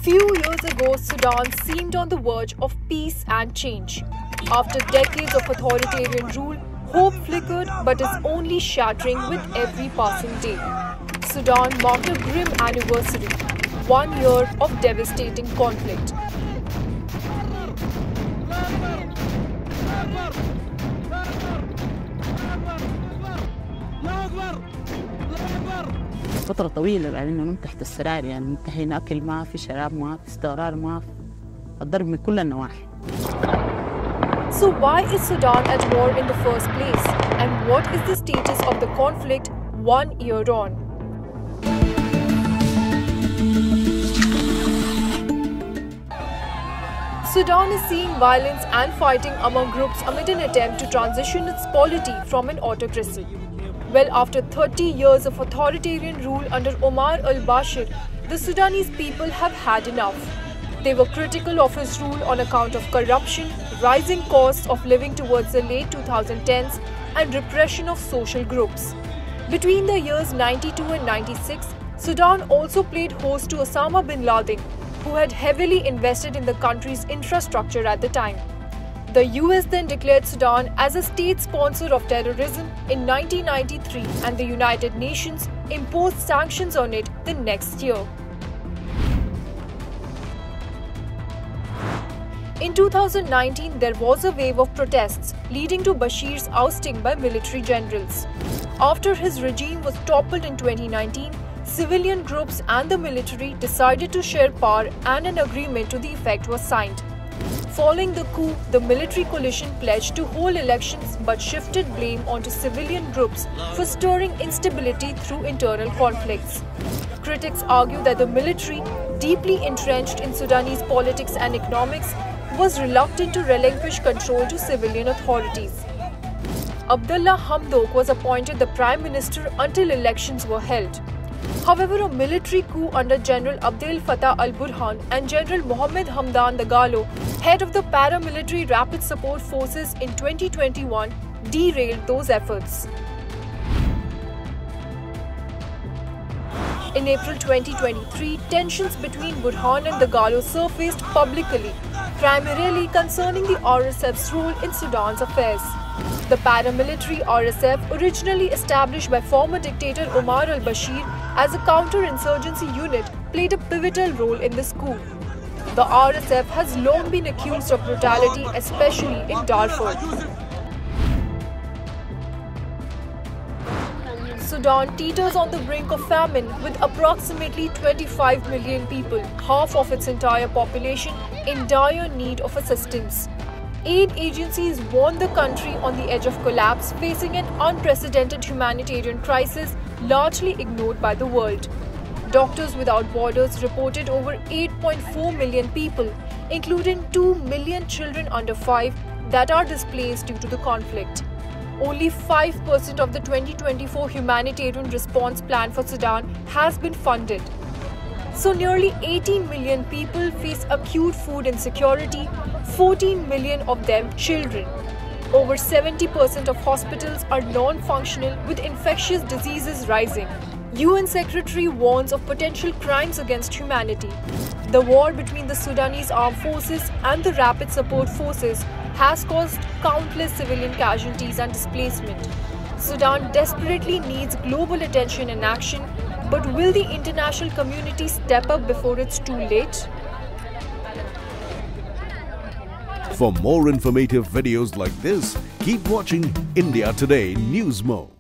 Few years ago, Sudan seemed on the verge of peace and change. After decades of authoritarian rule, hope flickered but is only shattering with every passing day. Sudan marked a grim anniversary, 1 year of devastating conflict. فترة طويلة بعدين نمت تحت السرير، يعني منتهين، أكل ما في، شراب ما في، استقرار ما في، الضرب من كل النواحي. So why is Sudan at war in the first place? And what is the status of the conflict 1 year on? Sudan is seeing violence and fighting among groups amid an attempt to transition its polity from an autocracy. Well, after 30 years of authoritarian rule under Omar al-Bashir, the Sudanese people have had enough. They were critical of his rule on account of corruption, rising costs of living towards the late 2010s, and repression of social groups. Between the years 92 and 96, Sudan also played host to Osama bin Laden, who had heavily invested in the country's infrastructure at the time. The US then declared Sudan as a state sponsor of terrorism in 1993, and the United Nations imposed sanctions on it the next year. In 2019, there was a wave of protests leading to Bashir's ousting by military generals. After his regime was toppled in 2019, civilian groups and the military decided to share power, and an agreement to the effect was signed. Following the coup, the military coalition pledged to hold elections but shifted blame onto civilian groups for stirring instability through internal conflicts. Critics argue that the military, deeply entrenched in Sudanese politics and economics, was reluctant to relinquish control to civilian authorities. Abdullah Hamdok was appointed the prime minister until elections were held. However, a military coup under General Abdel Fattah al-Burhan and General Mohammed Hamdan Dagalo, head of the paramilitary Rapid Support Forces in 2021, derailed those efforts. In April 2023, tensions between Burhan and Dagalo surfaced publicly, primarily concerning the RSF's role in Sudan's affairs. The paramilitary RSF, originally established by former dictator Omar al-Bashir as a counter-insurgency unit, played a pivotal role in this coup. The RSF has long been accused of brutality, especially in Darfur. Sudan teeters on the brink of famine, with approximately 25 million people, half of its entire population, in dire need of assistance. Aid agencies warn the country on the edge of collapse, facing an unprecedented humanitarian crisis largely ignored by the world. Doctors Without Borders reported over 8.4 million people, including 2 million children under 5, that are displaced due to the conflict. Only 5% of the 2024 humanitarian response plan for Sudan has been funded. So nearly 18 million people face acute food insecurity, 14 million of them children. Over 70% of hospitals are non-functional, with infectious diseases rising. UN Secretary warns of potential crimes against humanity. The war between the Sudanese armed forces and the Rapid Support Forces has caused countless civilian casualties and displacement. Sudan desperately needs global attention and action, but will the international community step up before it's too late? For more informative videos like this, keep watching India Today Newsmo.